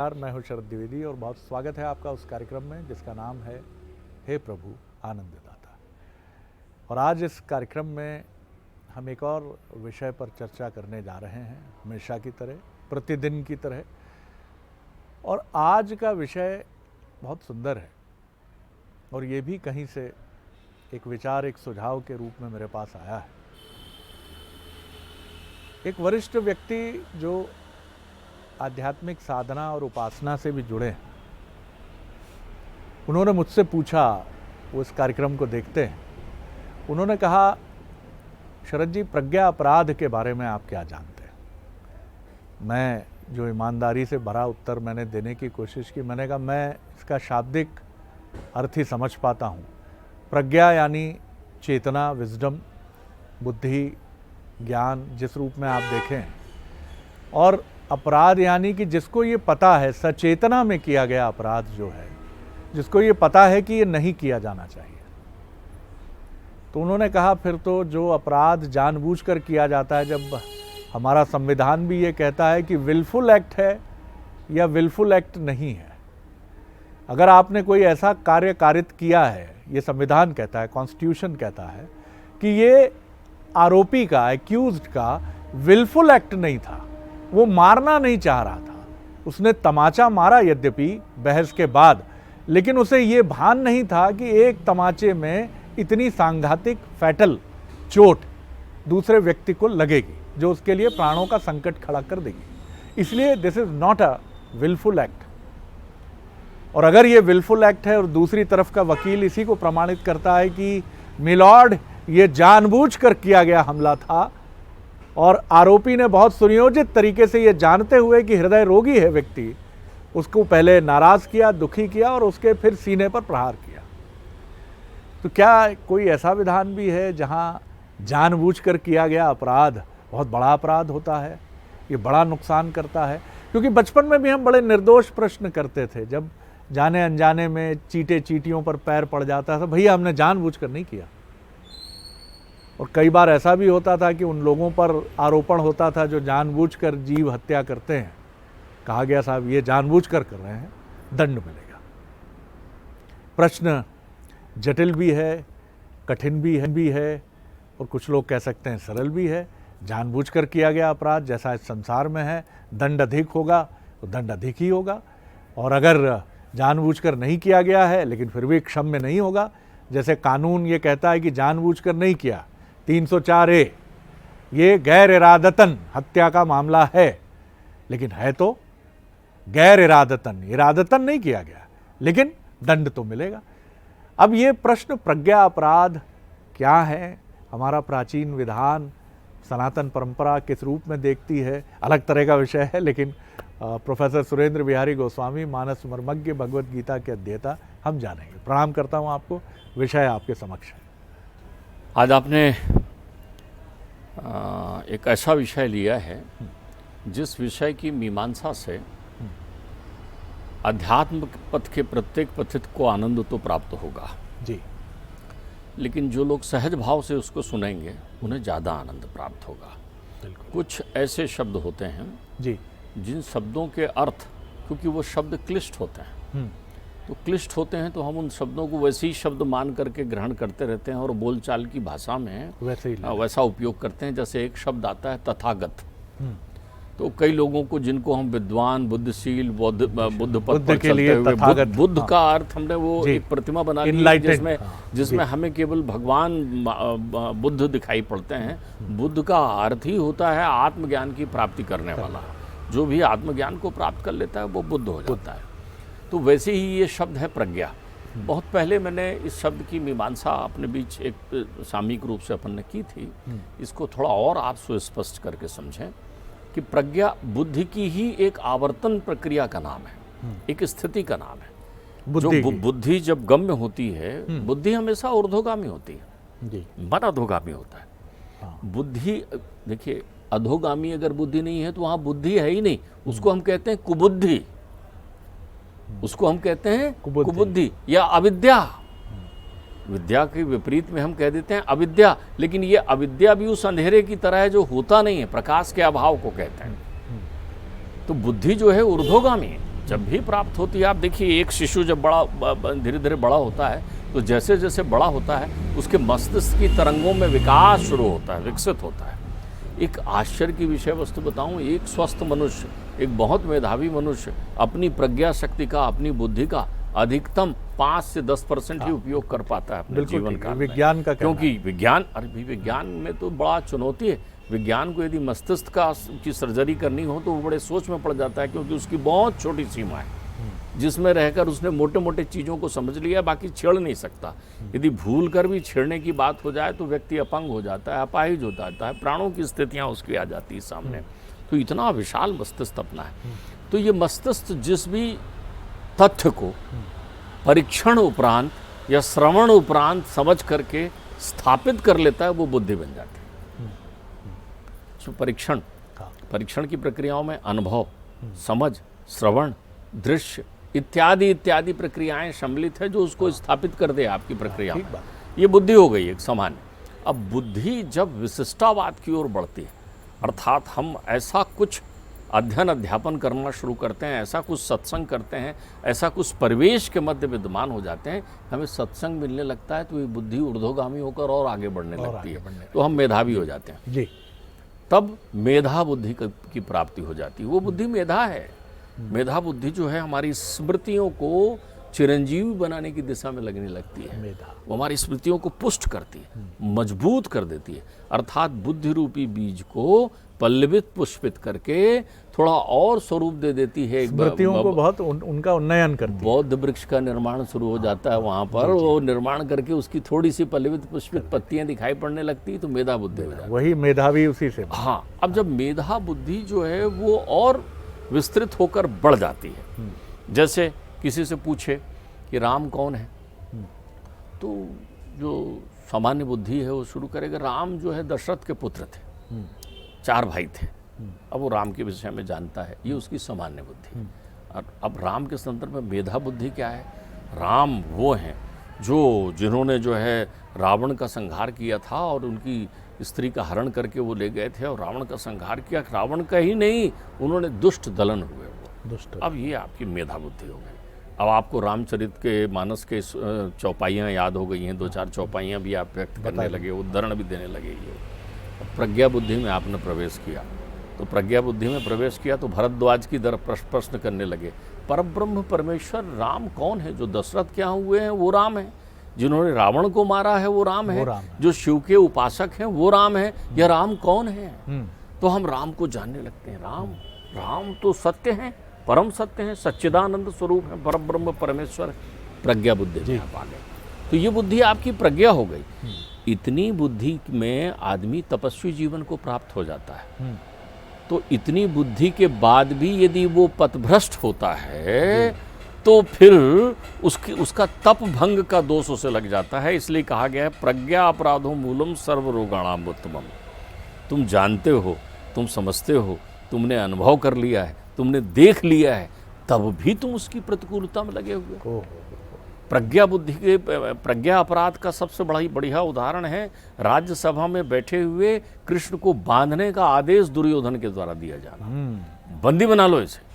मैं हूं शरद द्विवेदी और बहुत स्वागत है आपका उस कार्यक्रम में जिसका नाम है हे प्रभु आनंददाता। और आज इस कार्यक्रम में हम एक और विषय पर चर्चा करने जा रहे हैं, हमेशा की तरह, प्रतिदिन की तरह। और आज का विषय बहुत सुंदर है और ये भी कहीं से एक विचार, एक सुझाव के रूप में मेरे पास आया है। एक वरिष्ठ व्यक्ति जो आध्यात्मिक साधना और उपासना से भी जुड़े हैं, उन्होंने मुझसे पूछा, वो इस कार्यक्रम को देखते हैं, उन्होंने कहा, शरद जी, प्रज्ञा अपराध के बारे में आप क्या जानते हैं? मैं जो ईमानदारी से भरा उत्तर मैंने देने की कोशिश की, मैंने कहा मैं इसका शाब्दिक अर्थ ही समझ पाता हूँ। प्रज्ञा यानी चेतना, विजडम, बुद्धि, ज्ञान, जिस रूप में आप देखें, और अपराध यानी कि जिसको ये पता है, सचेतना में किया गया अपराध जो है, जिसको ये पता है कि ये नहीं किया जाना चाहिए। तो उन्होंने कहा फिर तो जो अपराध जानबूझकर किया जाता है, जब हमारा संविधान भी ये कहता है कि विलफुल एक्ट है या विलफुल एक्ट नहीं है। अगर आपने कोई ऐसा कार्य कारित किया है, ये संविधान कहता है, कॉन्स्टिट्यूशन कहता है कि ये आरोपी का, एक्यूज्ड का विलफुल एक्ट नहीं था, वो मारना नहीं चाह रहा था, उसने तमाचा मारा यद्यपि बहस के बाद, लेकिन उसे ये भान नहीं था कि एक तमाचे में इतनी सांघातिक फैटल चोट दूसरे व्यक्ति को लगेगी जो उसके लिए प्राणों का संकट खड़ा कर देगी। इसलिए this is not a wilful act. और अगर ये विलफुल एक्ट है और दूसरी तरफ का वकील इसी को प्रमाणित करता है कि मिलॉर्ड, ये जानबूझकर किया गया हमला था और आरोपी ने बहुत सुनियोजित तरीके से ये जानते हुए कि हृदय रोगी है व्यक्ति, उसको पहले नाराज किया, दुखी किया और उसके फिर सीने पर प्रहार किया, तो क्या कोई ऐसा विधान भी है जहां जानबूझकर किया गया अपराध बहुत बड़ा अपराध होता है, ये बड़ा नुकसान करता है? क्योंकि बचपन में भी हम बड़े निर्दोष प्रश्न करते थे, जब जाने अनजाने में चींटे चींटियों पर पैर पड़ जाता था, भैया हमने जानबूझकर नहीं किया। और कई बार ऐसा भी होता था कि उन लोगों पर आरोपण होता था जो जानबूझकर जीव हत्या करते हैं, कहा गया साहब ये जानबूझकर कर रहे हैं, दंड मिलेगा। प्रश्न जटिल भी है, कठिन भी है और कुछ लोग कह सकते हैं सरल भी है। जानबूझकर किया गया अपराध जैसा इस संसार में है, दंड अधिक होगा तो दंड अधिक ही होगा, और अगर जानबूझकर नहीं किया गया है लेकिन फिर भी क्षम्य नहीं होगा, जैसे कानून ये कहता है कि जानबूझकर नहीं किया, 304A, ये गैर इरादतन हत्या का मामला है, लेकिन है तो गैर इरादतन नहीं किया गया, लेकिन दंड तो मिलेगा। अब ये प्रश्न प्रज्ञा अपराध क्या है, हमारा प्राचीन विधान, सनातन परंपरा किस रूप में देखती है, अलग तरह का विषय है, लेकिन प्रोफेसर सुरेंद्र बिहारी गोस्वामी, मानस मर्मज्ञ, भगवत गीता के अध्येता, हम जानेंगे। प्रणाम करता हूँ आपको, विषय आपके समक्ष है। आज आपने एक ऐसा विषय लिया है जिस विषय की मीमांसा से अध्यात्म पथ के प्रत्येक पथित को आनंद तो प्राप्त होगा जी, लेकिन जो लोग सहज भाव से उसको सुनेंगे उन्हें ज़्यादा आनंद प्राप्त होगा। कुछ ऐसे शब्द होते हैं जी, जिन शब्दों के अर्थ, क्योंकि वो शब्द क्लिष्ट होते हैं, तो क्लिष्ट होते हैं तो हम उन शब्दों को वैसे ही शब्द मान करके ग्रहण करते रहते हैं और बोलचाल की भाषा में वैसा उपयोग करते हैं। जैसे एक शब्द आता है तथागत, तो कई लोगों को, जिनको हम विद्वान, बुद्धिशील, बुद्ध पथ पर चलते हुए, बुद्ध का अर्थ हमने वो एक प्रतिमा बना ली जिसमें हमें केवल भगवान बुद्ध दिखाई पड़ते हैं। बुद्ध का अर्थ ही होता है आत्मज्ञान की प्राप्ति करने वाला। जो भी आत्मज्ञान को प्राप्त कर लेता है वो बुद्ध हो जाता है। तो वैसे ही ये शब्द है प्रज्ञा। बहुत पहले मैंने इस शब्द की मीमांसा अपने बीच एक सामयिक रूप से अपन ने की थी। इसको थोड़ा और आप सुस्पष्ट करके समझें कि प्रज्ञा बुद्धि की ही एक आवर्तन प्रक्रिया का नाम है, एक स्थिति का नाम है। जो बुद्धि जब गम्य होती है, बुद्धि हमेशा ऊर्ध्वगामी होती है, मन अधोगामी होता है। बुद्धि, देखिए, अधोगामी अगर बुद्धि नहीं है तो वहाँ बुद्धि है ही नहीं, उसको हम कहते हैं कुबुद्धि, उसको हम कहते हैं कुबुद्धि या अविद्या। विद्या के विपरीत में हम कह देते हैं अविद्या, लेकिन ये अविद्या भी उस अंधेरे की तरह है जो होता नहीं है, प्रकाश के अभाव को कहते हैं। तो बुद्धि जो है ऊर्ध्वगामी है, जब भी प्राप्त होती है, आप देखिए एक शिशु जब बड़ा धीरे धीरे बड़ा होता है तो जैसे जैसे बड़ा होता है उसके मस्तिष्क की तरंगों में विकास शुरू होता है, विकसित होता है। एक आश्चर्य की विषय वस्तु बताऊं, एक स्वस्थ मनुष्य, एक बहुत मेधावी मनुष्य अपनी प्रज्ञा शक्ति का, अपनी बुद्धि का अधिकतम 5 से 10% ही उपयोग कर पाता है अपने जीवन का। विज्ञान का, क्योंकि विज्ञान में तो बड़ा चुनौती है। विज्ञान को यदि मस्तिष्क की सर्जरी करनी हो तो वो बड़े सोच में पड़ जाता है, क्योंकि उसकी बहुत छोटी सीमा है जिसमें रहकर उसने मोटे मोटे चीज़ों को समझ लिया, बाकी छेड़ नहीं सकता। यदि भूल कर भी छेड़ने की बात हो जाए तो व्यक्ति अपंग हो जाता है, अपाहिज हो जाता है, प्राणों की स्थितियाँ उसकी आ जाती है सामने। तो इतना विशाल मस्तिष्क अपना है। तो ये मस्तिष्क जिस भी तथ्य को परीक्षण उपरांत या श्रवण उपरांत समझ करके स्थापित कर लेता है, वो बुद्धि बन जाती है। तो परीक्षण की प्रक्रियाओं में अनुभव, समझ, श्रवण, दृश्य इत्यादि इत्यादि प्रक्रियाएं सम्मिलित है जो उसको स्थापित कर दे आपकी प्रक्रिया में। ये बुद्धि हो गई एक सामान्य। अब बुद्धि जब विशिष्टावाद की ओर बढ़ती है, अर्थात हम ऐसा कुछ अध्ययन अध्यापन करना शुरू करते हैं, ऐसा कुछ सत्संग करते हैं, ऐसा कुछ परिवेश के मध्य विद्यमान हो जाते हैं, हमें सत्संग मिलने लगता है, तो ये बुद्धि ऊर्ध्वगामी होकर और आगे बढ़ने लगती है, तो हम मेधावी हो जाते हैं जी। तब मेधा बुद्धि की प्राप्ति हो जाती है। वो बुद्धि मेधा है। मेधा बुद्धि जो है हमारी स्मृतियों को चिरंजीवी बनाने की दिशा में लगने लगती है। वो हमारी स्मृतियों को पुष्ट करती है, मजबूत कर देती है। अर्थात बुद्धि रूपी बीज को पल्लवित पुष्पित करके थोड़ा और स्वरूप दे देती है। स्मृतियों को बहुत उनका उन्नयन करती है। बौद्ध वृक्ष का निर्माण शुरू हो जाता है वहाँ पर, वो निर्माण करके उसकी थोड़ी सी पल्लवित पुष्पित पत्तियां दिखाई पड़ने लगती है, तो मेधा बुद्धि हो जाती है। वही मेधावी उसी से। हाँ, अब जब मेधा बुद्धि जो है वो और विस्तृत होकर बढ़ जाती है। जैसे किसी से पूछे कि राम कौन है, तो जो सामान्य बुद्धि है वो शुरू करेगा, राम जो है दशरथ के पुत्र थे, 4 भाई थे। अब वो राम के विषय में जानता है, ये उसकी सामान्य बुद्धि। और अब राम के संदर्भ में मेधा बुद्धि क्या है? राम वो हैं जिन्होंने जो है रावण का संहार किया था और उनकी स्त्री का हरण करके वो ले गए थे और रावण का संहार किया। रावण का ही नहीं, उन्होंने दुष्ट दलन हुए वो दुष्ट। अब ये आपकी मेधा बुद्धि हो गई। अब आपको रामचरित के मानस के चौपाइयाँ याद हो गई हैं, 2-4 चौपाइयाँ भी आप व्यक्त करने लगे, उदाहरण भी देने लगे। ये प्रज्ञा बुद्धि में आपने प्रवेश किया, तो प्रज्ञा बुद्धि में प्रवेश किया तो भरद्वाज की दर प्रश्न करने लगे, परब्रह्म परमेश्वर राम कौन है? जो दशरथ के यहाँ हुए हैं वो राम है, जिन्होंने रावण को मारा है वो राम है, जो शिव के उपासक हैं वो राम है। यह राम कौन है? तो हम राम को जानने लगते हैं। राम तो सत्य हैं, परम सत्य हैं, सच्चिदानंद स्वरूप है, परब्रह्म परमेश्वर। प्रज्ञा बुद्धि में आप आ गए, तो ये बुद्धि आपकी प्रज्ञा हो गई। इतनी बुद्धि में आदमी तपस्वी जीवन को प्राप्त हो जाता है। तो इतनी बुद्धि के बाद भी यदि वो पथभ्रष्ट होता है तो फिर उसका तप भंग का दोष उसे लग जाता है। इसलिए कहा गया है प्रज्ञा अपराधो मूलम सर्व रोगाणाम उत्तमम। तुम जानते हो, तुम समझते हो, तुमने अनुभव कर लिया है, तुमने देख लिया है, तब भी तुम उसकी प्रतिकूलता में लगे हुए। प्रज्ञा बुद्धि के प्रज्ञा अपराध का सबसे बढ़िया उदाहरण है राज्यसभा में बैठे हुए कृष्ण को बांधने का आदेश दुर्योधन के द्वारा दिया जाना। बंदी बना लो इसे।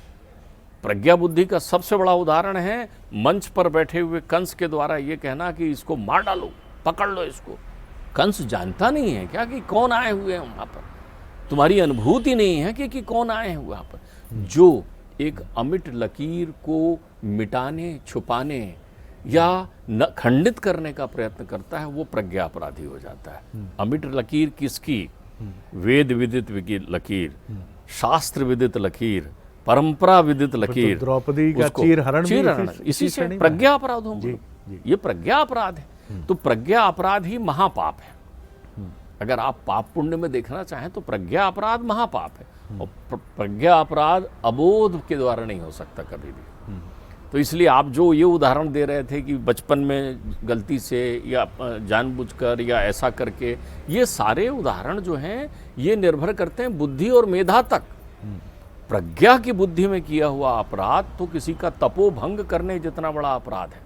प्रज्ञा बुद्धि का सबसे बड़ा उदाहरण है मंच पर बैठे हुए कंस के द्वारा ये कहना कि इसको मार डालो, पकड़ लो इसको। कंस जानता नहीं है क्या कि कौन आए हुए हैं वहाँ पर? तुम्हारी अनुभूति नहीं है कि कौन आए हैं वहाँ पर। जो एक अमिट लकीर को मिटाने, छुपाने या खंडित करने का प्रयत्न करता है, वो प्रज्ञा अपराधी हो जाता है। अमिट लकीर किसकी? वेद विदित लकीर, शास्त्र विदित लकीर, परंपरा विदित लकीर। द्रौपदी का चीरहरण इसी से प्रज्ञा अपराध हो। ये प्रज्ञा अपराध है। तो प्रज्ञा अपराध ही महापाप है। अगर आप पाप पुण्य में देखना चाहें तो प्रज्ञा अपराध महापाप है, और प्रज्ञा अपराध अबोध के द्वारा नहीं हो सकता कभी भी। तो इसलिए आप जो ये उदाहरण दे रहे थे कि बचपन में गलती से या जानबूझकर या ऐसा करके, ये सारे उदाहरण जो हैं ये निर्भर करते हैं बुद्धि और मेधा तक। प्रज्ञा की बुद्धि में किया हुआ अपराध तो किसी का तपोभंग करने जितना बड़ा अपराध है।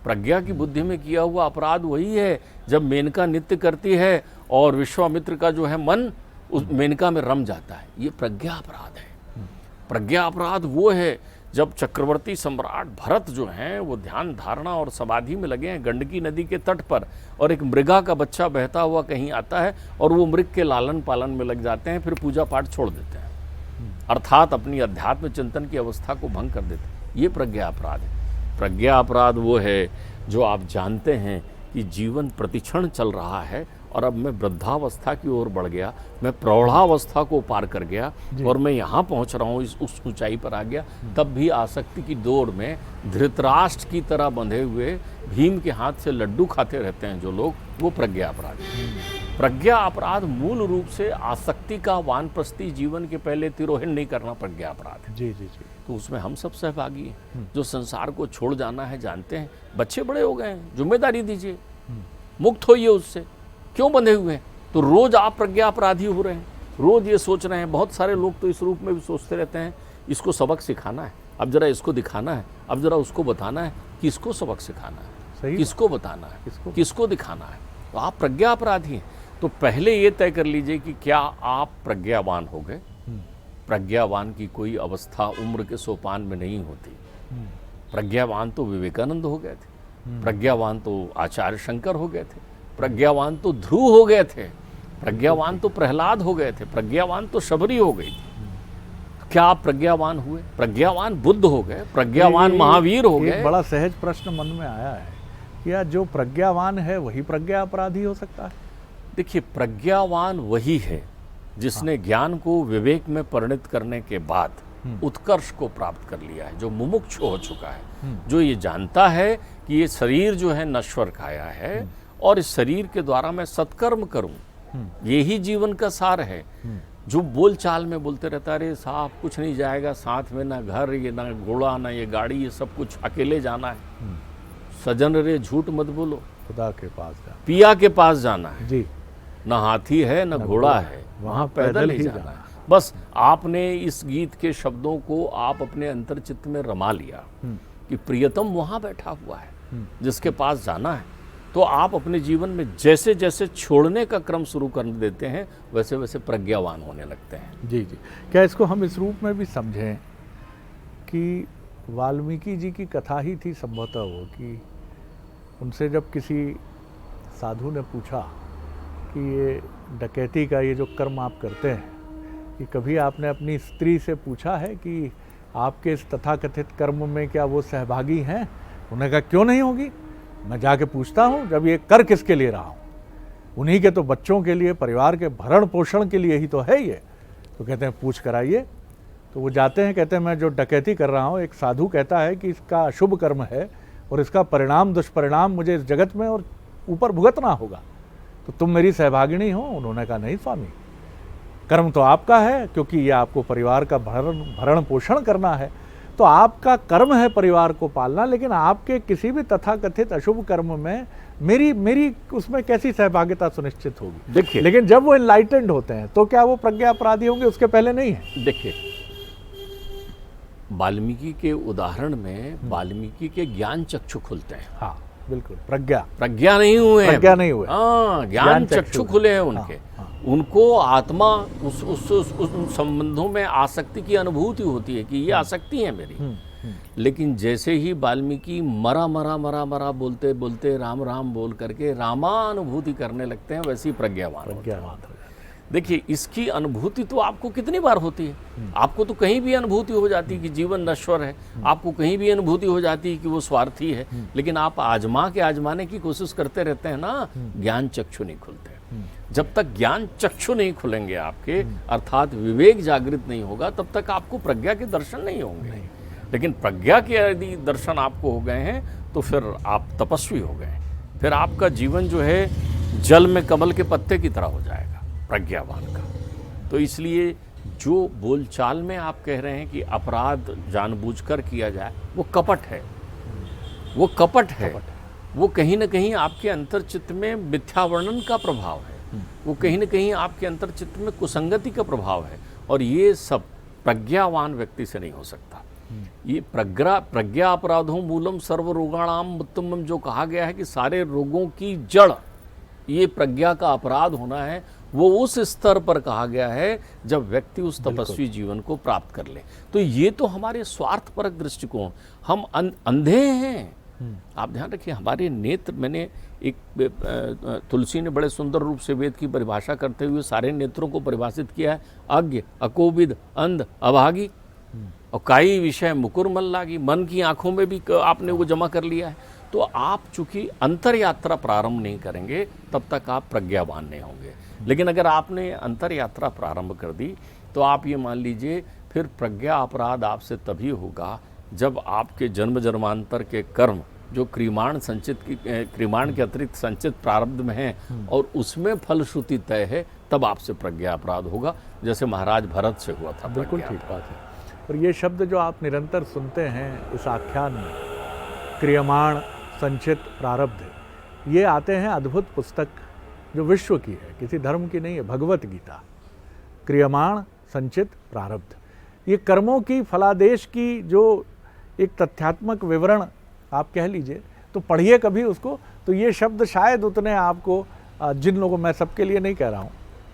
प्रज्ञा की बुद्धि में किया हुआ अपराध वही है जब मेनका नृत्य करती है और विश्वामित्र का जो है मन उस मेनका में रम जाता है। ये प्रज्ञा अपराध है। प्रज्ञा अपराध वो है जब चक्रवर्ती सम्राट भरत जो हैं वो ध्यान धारणा और समाधि में लगे हैं गंडकी नदी के तट पर, और एक मृगा का बच्चा बहता हुआ कहीं आता है और वो मृग के लालन पालन में लग जाते हैं, फिर पूजा पाठ छोड़ देते हैं, अर्थात अपनी अध्यात्म चिंतन की अवस्था को भंग कर देते हैं। ये प्रज्ञा अपराध है। प्रज्ञा अपराध वो है जो आप जानते हैं कि जीवन प्रतिक्षण चल रहा है और अब मैं वृद्धावस्था की ओर बढ़ गया, मैं प्रौढ़ावस्था को पार कर गया और मैं यहाँ पहुँच रहा हूँ, उस ऊंचाई पर आ गया, तब भी आसक्ति की दौड़ में धृतराष्ट्र की तरह बंधे हुए भीम के हाथ से लड्डू खाते रहते हैं जो लोग, वो प्रज्ञा अपराध है। प्रज्ञा अपराध मूल रूप से आसक्ति का वानप्रस्थी जीवन के पहले तिरोहित नहीं करना प्रज्ञा अपराध है। जी जी जी। तो उसमें हम सब सहभागी हैं। जो संसार को छोड़ जाना है जानते हैं, बच्चे बड़े हो गए हैं, जिम्मेदारी दीजिए, मुक्त होइए उससे, क्यों बंधे हुए हैं? तो रोज आप प्रज्ञा अपराधी हो रहे हैं, रोज ये सोच रहे हैं। बहुत सारे लोग तो इस रूप में भी सोचते रहते हैं, इसको सबक सिखाना है, अब जरा इसको दिखाना है, अब जरा उसको बताना है। किसको सबक सिखाना है? सही, किसको बताना है? किसको दिखाना है? तो आप प्रज्ञा अपराधी हैं। तो पहले ये तय कर लीजिए कि क्या आप प्रज्ञावान हो गए। प्रज्ञावान की कोई अवस्था उम्र के सोपान में नहीं होती। प्रज्ञावान तो विवेकानंद हो गए थे, प्रज्ञावान तो आचार्य शंकर हो गए थे, प्रज्ञावान तो ध्रुव हो गए थे, प्रज्ञावान तो प्रहलाद हो गए थे, प्रज्ञावान तो शबरी हो गई थी। क्या आप प्रज्ञावान हुए? प्रज्ञावान बुद्ध हो गए, प्रज्ञावान महावीर हो गए। बड़ा सहज प्रश्न मन में आया है, क्या जो प्रज्ञावान है वही प्रज्ञा अपराधी हो सकता है? देखिए, प्रज्ञावान वही है जिसने ज्ञान को विवेक में परिणत करने के बाद उत्कर्ष को प्राप्त कर लिया है, जो मुमुक्षु हो चुका है, जो ये जानता है कि ये शरीर जो है नश्वर काया है और इस शरीर के द्वारा मैं सत्कर्म करूं, यही जीवन का सार है। जो बोल चाल में बोलते रहता, अरे साहब कुछ नहीं जाएगा, साथ में ना घर, ये ना घोड़ा, ना ये गाड़ी, ये सब कुछ अकेले जाना है। सजन रे झूठ मत बोलो, खुदा के पास जाना, पिया के पास जाना है जी। न हाथी है न घोड़ा है, वहाँ पैदल ही जाना है। बस आपने इस गीत के शब्दों को आप अपने अंतर्चित्त में रमा लिया कि प्रियतम वहाँ बैठा हुआ है जिसके पास जाना है। तो आप अपने जीवन में जैसे जैसे छोड़ने का क्रम शुरू कर देते हैं, वैसे वैसे प्रज्ञावान होने लगते हैं। जी जी। क्या इसको हम इस रूप में भी समझें कि वाल्मीकि जी की कथा ही थी संभवतः वो, कि उनसे जब किसी साधु ने पूछा कि ये डकैती का ये जो कर्म आप करते हैं, कि कभी आपने अपनी स्त्री से पूछा है कि आपके इस तथाकथित कर्म में क्या वो सहभागी हैं? उन्होंने कहा क्यों नहीं होगी, मैं जाके पूछता हूँ। जब ये कर किसके लिए रहा हूँ, उन्हीं के तो बच्चों के लिए, परिवार के भरण पोषण के लिए ही तो है ये। तो कहते हैं पूछ कर आइए। तो वो जाते हैं, कहते हैं मैं जो डकैती कर रहा हूँ, एक साधु कहता है कि इसका अशुभ कर्म है और इसका परिणाम दुष्परिणाम मुझे इस जगत में और ऊपर भुगतना होगा, तो तुम मेरी सहभागिनी हो? उन्होंने कहा नहीं स्वामी, कर्म तो आपका है, क्योंकि ये आपको परिवार का भरण पोषण करना है, तो आपका कर्म है परिवार को पालना, लेकिन आपके किसी भी तथाकथित अशुभ कर्म में मेरी उसमें कैसी सहभागिता सुनिश्चित होगी? देखिए, लेकिन जब वो एनलाइटेंड होते हैं तो क्या वो प्रज्ञा अपराधी होंगे? उसके पहले नहीं है। देखिए, वाल्मीकि के उदाहरण में वाल्मीकि के ज्ञान चक्षु खुलते हैं। हाँ बिल्कुल, प्रज्ञा नहीं हुए, प्रज्ञा नहीं हुए, हाँ, ज्ञान चक्षु खुले हैं उनके। उनको आत्मा उस संबंधों में आसक्ति की अनुभूति होती है कि ये आसक्ति है मेरी। लेकिन जैसे ही वाल्मीकि मरा मरा मरा मरा बोलते बोलते राम राम बोल करके रामानुभूति करने लगते हैं, वैसी प्रज्ञावान। देखिए, इसकी अनुभूति तो आपको कितनी बार होती है। आपको तो कहीं भी अनुभूति हो जाती है कि जीवन नश्वर है, आपको कहीं भी अनुभूति हो जाती है कि वो स्वार्थी है, लेकिन आप आजमाने की कोशिश करते रहते हैं ना, ज्ञान चक्षु नहीं खुलते। जब तक ज्ञान चक्षु नहीं खुलेंगे आपके, अर्थात विवेक जागृत नहीं होगा, तब तक आपको प्रज्ञा के दर्शन नहीं होंगे। लेकिन प्रज्ञा के यदि दर्शन आपको हो गए हैं तो फिर आप तपस्वी हो गए, फिर आपका जीवन जो है जल में कमल के पत्ते की तरह हो जाएगा प्रज्ञावान का। तो इसलिए जो बोलचाल में आप कह रहे हैं कि अपराध जानबूझकर किया जाए, वो कपट है, वो कपट है। वो कहीं ना कहीं आपके अंतर्चित्त में मिथ्यावर्णन का प्रभाव है, वो कहीं ना कहीं आपके अंतर्चित्त में कुसंगति का प्रभाव है, और ये सब प्रज्ञावान व्यक्ति से नहीं हो सकता। ये प्रज्ञा अपराधों मूलम सर्व रोगाणाम उत्तमम जो कहा गया है कि सारे रोगों की जड़ ये प्रज्ञा का अपराध होना है, वो उस स्तर पर कहा गया है जब व्यक्ति उस तपस्वी जीवन को प्राप्त कर ले। तो ये तो हमारे स्वार्थपरक दृष्टिकोण, हम अंधे हैं। आप ध्यान रखिए, हमारे नेत्र, मैंने एक तुलसी ने बड़े सुंदर रूप से वेद की परिभाषा करते हुए सारे नेत्रों को परिभाषित किया है। अज्ञ, अकोविद, अंध, अभागी और काई विषय मुकुर मन लागी। मन की आंखों में भी आपने वो जमा कर लिया है। तो आप चूंकि अंतर यात्रा प्रारंभ नहीं करेंगे तब तक आप प्रज्ञावान नहीं होंगे। लेकिन अगर आपने अंतर यात्रा प्रारंभ कर दी तो आप ये मान लीजिए फिर प्रज्ञा अपराध आपसे तभी होगा जब आपके जन्म जन्मांतर के कर्म जो क्रिमाण के अतिरिक्त संचित प्रारब्ध में हैं और उसमें फलश्रुति तय है, तब आपसे प्रज्ञा अपराध होगा, जैसे महाराज भरत से हुआ था। बिल्कुल ठीक बात है। और ये शब्द जो आप निरंतर सुनते हैं इस आख्यान में, क्रियमाण संचित प्रारब्ध, ये आते हैं अद्भुत पुस्तक जो विश्व की है, किसी धर्म की नहीं है, भगवत गीता। क्रियमाण संचित प्रारब्ध, ये कर्मों की फलादेश की जो एक तथ्यात्मक विवरण आप कह लीजिए, तो पढ़िए कभी उसको। तो ये शब्द शायद उतने आपको, जिन लोगों, मैं सबके लिए नहीं कह रहा हूँ,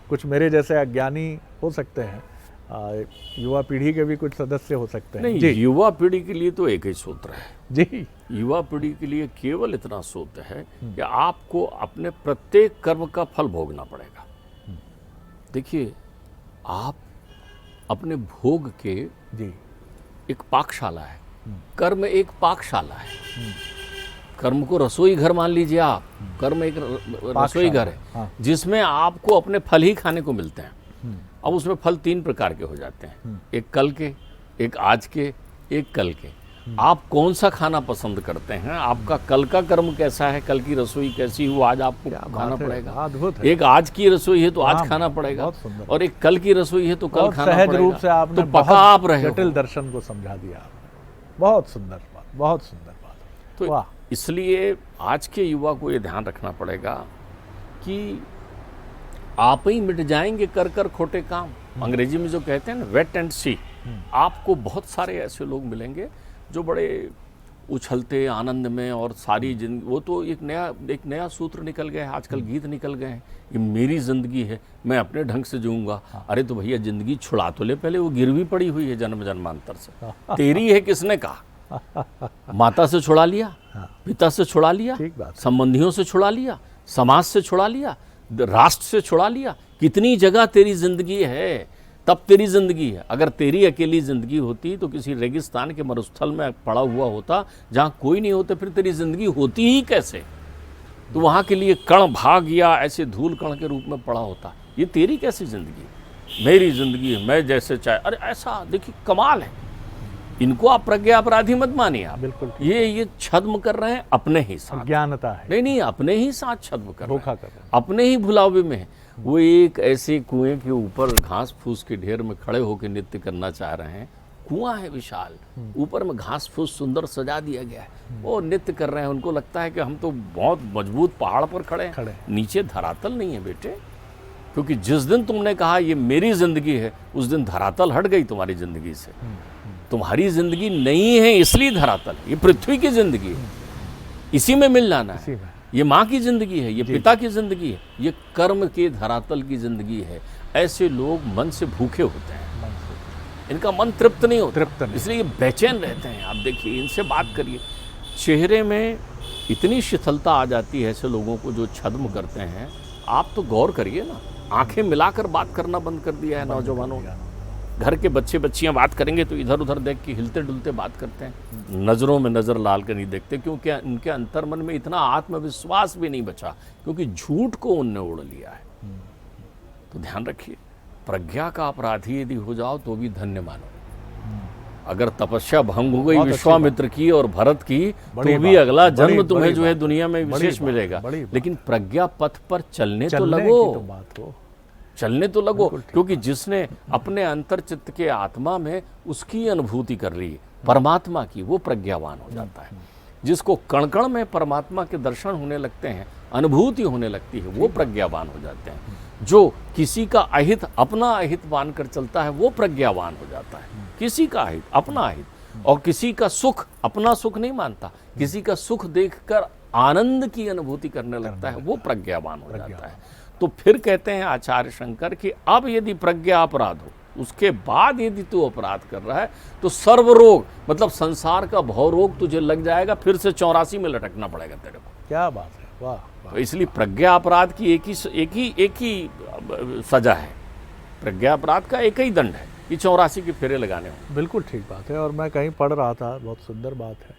कुछ मेरे जैसे अज्ञानी हो सकते हैं, युवा पीढ़ी के भी कुछ सदस्य हो सकते हैं। नहीं, युवा पीढ़ी के लिए तो एक ही सूत्र है जी। युवा पीढ़ी के लिए केवल इतना सूत्र है कि आपको अपने प्रत्येक कर्म का फल भोगना पड़ेगा। देखिए, आप अपने भोग के जी एक पाकशाला है, कर्म एक पाकशाला है। कर्म को रसोई घर मान लीजिए आप, कर्म एक रसोई घर है। हाँ। जिसमें आपको अपने फल ही खाने को मिलते हैं। अब उसमें फल 3 प्रकार के हो जाते हैं, एक कल के, एक आज के, एक कल के। आप कौन सा खाना पसंद करते हैं? आपका कल का कर्म कैसा है, कल की रसोई कैसी हो, आज आपको खाना पड़ेगा। अद्भुत है। एक आज की रसोई है तो आज खाना पड़ेगा, और एक कल की रसोई है तो कल खाना पड़ेगा। सहज रूप से आपने तो पका आप रहे हो। जटिल दर्शन को समझा दिया। बहुत सुंदर बात, बहुत सुंदर बात। तो वाह। इसलिए आज के युवा को ये ध्यान रखना पड़ेगा कि आप ही मिट जाएंगे कर कर खोटे काम। अंग्रेजी में जो कहते हैं ना, वेट एंड सी। आपको बहुत सारे ऐसे लोग मिलेंगे जो बड़े उछलते आनंद में और सारी जिंदगी, वो तो एक नया सूत्र निकल गया है आजकल, गीत निकल गए हैं, ये मेरी जिंदगी है, मैं अपने ढंग से जीऊंगा। अरे तो भैया जिंदगी छुड़ा तो ले, पहले वो गिरवी पड़ी हुई है जन्म जन्मांतर से। तेरी है किसने कहा? माता से छुड़ा लिया, पिता से छुड़ा लिया, संबंधियों से छुड़ा लिया, समाज से छुड़ा लिया, राष्ट्र से छुड़ा लिया। कितनी जगह तेरी जिंदगी है, तब तेरी जिंदगी है। अगर तेरी अकेली जिंदगी होती तो किसी रेगिस्तान के मरुस्थल में पड़ा हुआ होता जहाँ कोई नहीं होता, फिर तेरी जिंदगी होती ही कैसे? तो वहाँ के लिए कण भाग या ऐसे धूल कण के रूप में पड़ा होता। ये तेरी कैसी जिंदगी? मेरी जिंदगी है, मैं जैसे चाहे। अरे ऐसा देखिए, कमाल है। इनको आप प्रज्ञा अपराधी मत मानिए आप। बिल्कुल। ये छद्म कर रहे हैं अपने ही साथ। ज्ञानता है। नहीं, अपने ही साथ छद्म कर धोखा कर रहे हैं, अपने ही भुलावे में है। वो एक ऐसे कुएं के ऊपर घास फूस के ढेर में खड़े होकर नृत्य करना चाह रहे हैं। कुआं है विशाल, ऊपर में घास फूस सुंदर सजा दिया गया है, वो नृत्य कर रहे हैं। उनको लगता है कि हम तो बहुत मजबूत पहाड़ पर खड़े हैं। नीचे धरातल नहीं है बेटे, क्योंकि जिस दिन तुमने कहा ये मेरी जिंदगी है, उस दिन धरातल हट गई तुम्हारी जिंदगी से। तुम्हारी जिंदगी नहीं है इसलिए धरातल, ये पृथ्वी की जिंदगी है, इसी में मिल जाना है। ये माँ की जिंदगी है, ये पिता की जिंदगी है, ये कर्म के धरातल की जिंदगी है। ऐसे लोग मन से भूखे होते हैं, इनका मन तृप्त नहीं होता, इसलिए ये बेचैन रहते हैं। आप देखिए, इनसे बात करिए, चेहरे में इतनी शिथिलता आ जाती है ऐसे लोगों को जो छद्म करते हैं। आप तो गौर करिए ना, आंखें मिलाकर बात करना बंद कर दिया है नौजवानों ने। घर के बच्चे बच्चियां बात करेंगे तो इधर उधर देख के हिलते डुलते बात करते हैं, नज़रों में नज़र डाल कर नहीं देखते, क्योंकि उनके अंतर्मन में इतना आत्मविश्वास भी नहीं बचा, क्योंकि झूठ को उनने ओढ़ लिया है। तो ध्यान रखिए, प्रज्ञा का अपराधी यदि हो जाओ तो भी धन्य मानो। अगर तपस्या भंग हो गई विश्वामित्र की और भरत की, तो भी अगला जन्म तुम्हें जो है दुनिया में विशेष मिलेगा। लेकिन प्रज्ञा पथ पर चलने तो लगो, चलने तो लगो, क्योंकि जिसने अपने अंतर चित्त के आत्मा में उसकी अनुभूति कर ली परमात्मा की, वो प्रज्ञावान हो जाता है। जिसको कण कण में परमात्मा के दर्शन होने लगते हैं, अनुभूति होने लगती है, वो प्रज्ञावान हो जाते हैं। जो किसी का अहित अपना अहित मानकर चलता है, वो प्रज्ञावान हो जाता है। किसी का अहित अपना अहित, और किसी का सुख अपना सुख नहीं मानता, किसी का सुख देखकर आनंद की अनुभूति करने लगता है, वो प्रज्ञावान हो जाता है। तो फिर कहते हैं आचार्य शंकर कि अब यदि प्रज्ञा अपराध हो, उसके बाद यदि तू अपराध कर रहा है तो सर्वरोग, मतलब संसार का भवरोग तुझे लग जाएगा, फिर से 84 में लटकना पड़ेगा तेरे को। क्या बात है, वाह, वाह। तो इसलिए प्रज्ञा अपराध की एक ही सजा है, प्रज्ञा अपराध का एक ही दंड है कि 84 के फेरे लगाने हो। बिल्कुल ठीक बात है। और मैं कहीं पढ़ रहा था, बहुत सुंदर बात है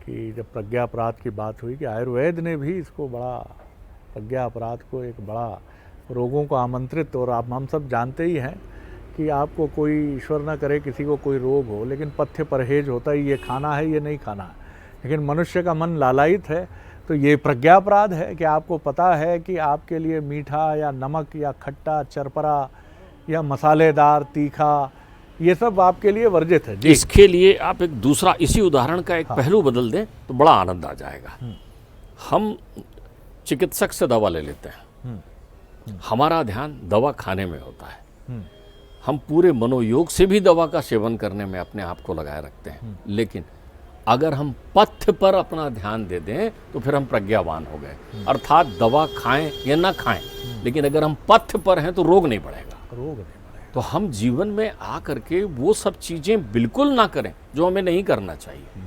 कि जब प्रज्ञा अपराध की बात हुई कि आयुर्वेद ने भी इसको बड़ा, प्रज्ञा अपराध को एक बड़ा रोगों को आमंत्रित, और आप हम सब जानते ही हैं कि आपको कोई, ईश्वर ना करे किसी को कोई रोग हो, लेकिन पथ्य परहेज होता है, ये खाना है ये नहीं खाना है, लेकिन मनुष्य का मन लालायित है, तो ये प्रज्ञा अपराध है कि आपको पता है कि आपके लिए मीठा या नमक या खट्टा, चरपरा या मसालेदार, तीखा, ये सब आपके लिए वर्जित है। जी। इसके लिए आप एक दूसरा, इसी उदाहरण का एक पहलू बदल दें तो बड़ा आनंद आ जाएगा। हम चिकित्सक से दवा ले लेते हैं, हमारा ध्यान दवा खाने में होता है, हम पूरे मनोयोग से भी दवा का सेवन करने में अपने आप को लगाए रखते हैं, लेकिन अगर हम पथ्य पर अपना ध्यान दे दें तो फिर हम प्रज्ञावान हो गए। अर्थात दवा खाएं या ना खाएं, लेकिन अगर हम पथ्य पर हैं तो रोग नहीं बढ़ेगा। तो हम जीवन में आ करके वो सब चीज़ें बिल्कुल ना करें जो हमें नहीं करना चाहिए,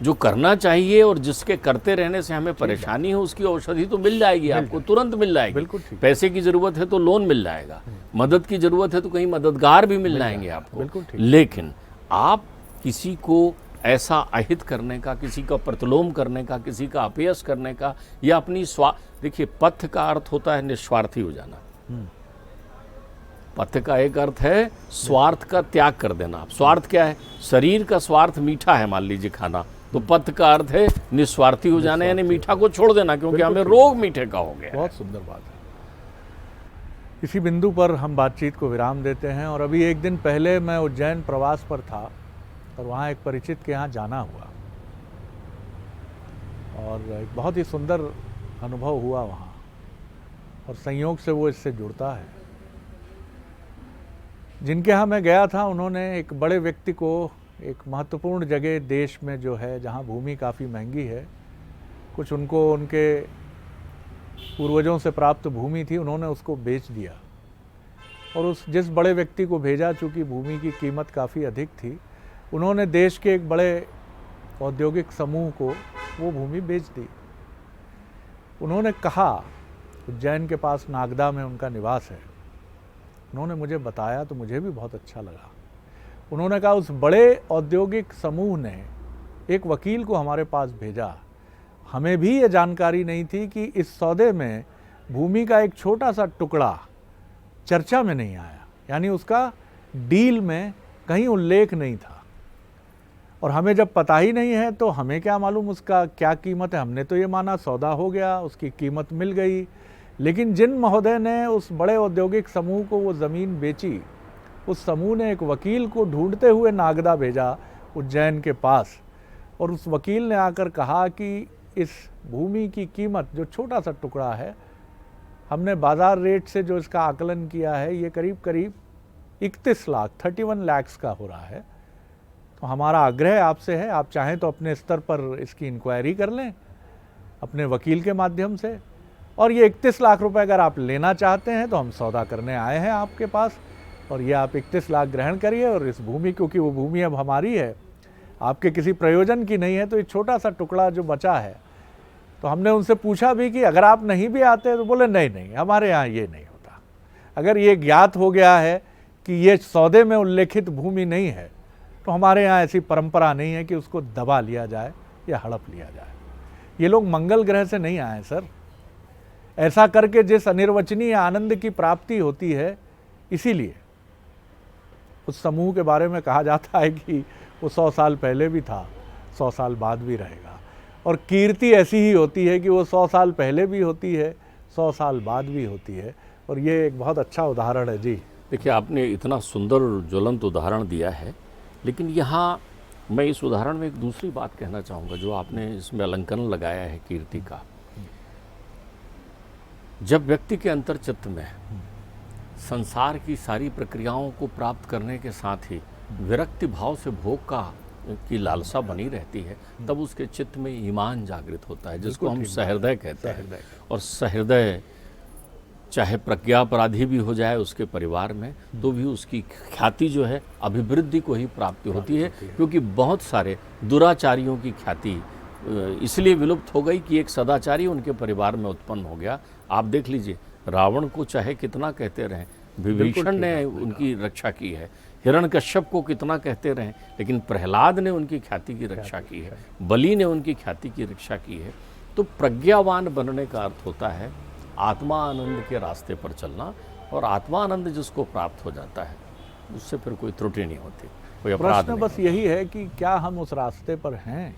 जो करना चाहिए और जिसके करते रहने से हमें परेशानी हो, उसकी औषधि तो मिल जाएगी आपको, तुरंत मिल जाएगी। पैसे की ज़रूरत है तो लोन मिल जाएगा, मदद की ज़रूरत है तो कहीं मददगार भी मिल जाएंगे आपको। लेकिन आप किसी को ऐसा अहित करने का, किसी का प्रतिलोम करने का, किसी का अपयश करने का, या अपनी देखिए, पथ्य का अर्थ होता है निस्वार्थी हो जाना। पथ्य का एक अर्थ है स्वार्थ का त्याग कर देना। स्वार्थ क्या है? शरीर का स्वार्थ मीठा है, मान लीजिए खाना, तो पथ्य का अर्थ है निस्वार्थी हो जाना, यानी मीठा को छोड़ देना, क्योंकि हमें रोग मीठे का हो गया। बहुत सुंदर बात है। इसी बिंदु पर हम बातचीत को विराम देते हैं। और अभी एक दिन पहले मैं उज्जैन प्रवास पर था और वहाँ एक परिचित के यहाँ जाना हुआ, और एक बहुत ही सुंदर अनुभव हुआ वहाँ, और संयोग से वो इससे जुड़ता है। जिनके यहाँ मैं गया था, उन्होंने एक बड़े व्यक्ति को एक महत्वपूर्ण जगह देश में जो है, जहाँ भूमि काफ़ी महंगी है, कुछ उनको उनके पूर्वजों से प्राप्त भूमि थी, उन्होंने उसको बेच दिया। और उस जिस बड़े व्यक्ति को भेजा, चूँकि भूमि की कीमत काफ़ी अधिक थी, उन्होंने देश के एक बड़े औद्योगिक समूह को वो भूमि बेच दी। उन्होंने कहा, उज्जैन के पास नागदा में उनका निवास है, उन्होंने मुझे बताया तो मुझे भी बहुत अच्छा लगा। उन्होंने कहा उस बड़े औद्योगिक समूह ने एक वकील को हमारे पास भेजा। हमें भी ये जानकारी नहीं थी कि इस सौदे में भूमि का एक छोटा सा टुकड़ा चर्चा में नहीं आया, यानी उसका डील में कहीं उल्लेख नहीं था। और हमें जब पता ही नहीं है तो हमें क्या मालूम उसका क्या कीमत है। हमने तो ये माना सौदा हो गया, उसकी कीमत मिल गई। लेकिन जिन महोदय ने उस बड़े औद्योगिक समूह को वो ज़मीन बेची, उस समूह ने एक वकील को ढूंढते हुए नागदा भेजा उज्जैन के पास, और उस वकील ने आकर कहा कि इस भूमि की कीमत, जो छोटा सा टुकड़ा है, हमने बाज़ार रेट से जो इसका आकलन किया है, ये करीब करीब 31 लाख 31 लाख का हो रहा है। तो हमारा आग्रह आपसे है, आप चाहें तो अपने स्तर पर इसकी इंक्वायरी कर लें अपने वकील के माध्यम से, और ये 31 लाख रुपए अगर आप लेना चाहते हैं तो हम सौदा करने आए हैं आपके पास, और ये आप 31 लाख ग्रहण करिए। और इस भूमि, क्योंकि वो भूमि अब हमारी है, आपके किसी प्रयोजन की नहीं है, तो ये छोटा सा टुकड़ा जो बचा है, तो हमने उनसे पूछा भी कि अगर आप नहीं भी आते, तो बोले नहीं नहीं, हमारे यहाँ ये नहीं होता। अगर ये ज्ञात हो गया है कि ये सौदे में उल्लेखित भूमि नहीं है, तो हमारे यहाँ ऐसी परंपरा नहीं है कि उसको दबा लिया जाए या हड़प लिया जाए। ये लोग मंगल ग्रह से नहीं आए सर। ऐसा करके जिस अनिर्वचनीय आनंद की प्राप्ति होती है, इसीलिए उस समूह के बारे में कहा जाता है कि वो 100 साल पहले भी था, 100 साल बाद भी रहेगा। और कीर्ति ऐसी ही होती है कि वो 100 साल पहले भी होती है, 100 साल बाद भी होती है। और ये एक बहुत अच्छा उदाहरण है। जी देखिए, आपने इतना सुंदर ज्वलंत उदाहरण दिया है, लेकिन यहाँ मैं इस उदाहरण में एक दूसरी बात कहना चाहूँगा, जो आपने इसमें अलंकरण लगाया है कीर्ति का। जब व्यक्ति के अंतर्चित्त में संसार की सारी प्रक्रियाओं को प्राप्त करने के साथ ही विरक्ति भाव से भोग की लालसा बनी रहती है, तब उसके चित्त में ईमान जागृत होता है, जिसको हम सहृदय कहते हैं। और सहृदय चाहे प्रज्ञा अपराधी भी हो जाए उसके परिवार में, तो भी उसकी ख्याति जो है अभिवृद्धि को ही प्राप्ति होती है, क्योंकि बहुत सारे दुराचारियों की ख्याति इसलिए विलुप्त हो गई कि एक सदाचारी उनके परिवार में उत्पन्न हो गया। आप देख लीजिए, रावण को चाहे कितना कहते रहें, विभीषण ने उनकी रक्षा की है, हिरण्यकश्यप को कितना कहते रहें, लेकिन प्रहलाद ने उनकी ख्याति की रक्षा की है, बलि ने उनकी ख्याति की रक्षा की है। तो प्रज्ञावान बनने का अर्थ होता है आत्मा आनंद के रास्ते पर चलना, और आत्मा आनंद जिसको प्राप्त हो जाता है उससे फिर कोई त्रुटि नहीं होती, कोई अपराध प्रश्न बस यही है कि क्या हम उस रास्ते पर हैं,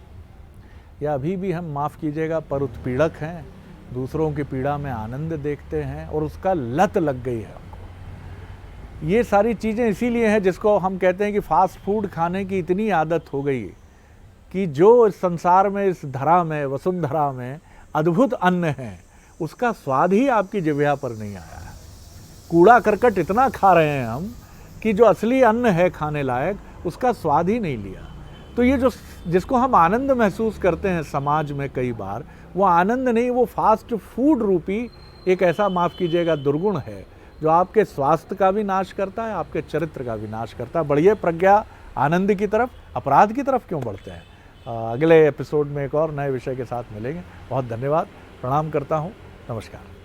या अभी भी हम, माफ़ कीजिएगा, पर उत्पीड़क हैं, दूसरों की पीड़ा में आनंद देखते हैं और उसका लत लग गई है हमको। ये सारी चीज़ें इसीलिए हैं जिसको हम कहते हैं कि फास्ट फूड खाने की इतनी आदत हो गई कि जो इस संसार में, इस धरा में, वसुंधरा में अद्भुत अन्न है, उसका स्वाद ही आपकी जिह्वा पर नहीं आया है। कूड़ा करकट इतना खा रहे हैं हम कि जो असली अन्न है खाने लायक, उसका स्वाद ही नहीं लिया। तो ये जो जिसको हम आनंद महसूस करते हैं समाज में कई बार, वो आनंद नहीं, वो फास्ट फूड रूपी एक ऐसा, माफ़ कीजिएगा, दुर्गुण है जो आपके स्वास्थ्य का भी नाश करता है, आपके चरित्र का भी नाश करता है। बढ़िए प्रज्ञा आनंद की तरफ, अपराध की तरफ क्यों बढ़ते हैं। अगले एपिसोड में एक और नए विषय के साथ मिलेंगे। बहुत धन्यवाद, प्रणाम करता हूँ, नमस्कार।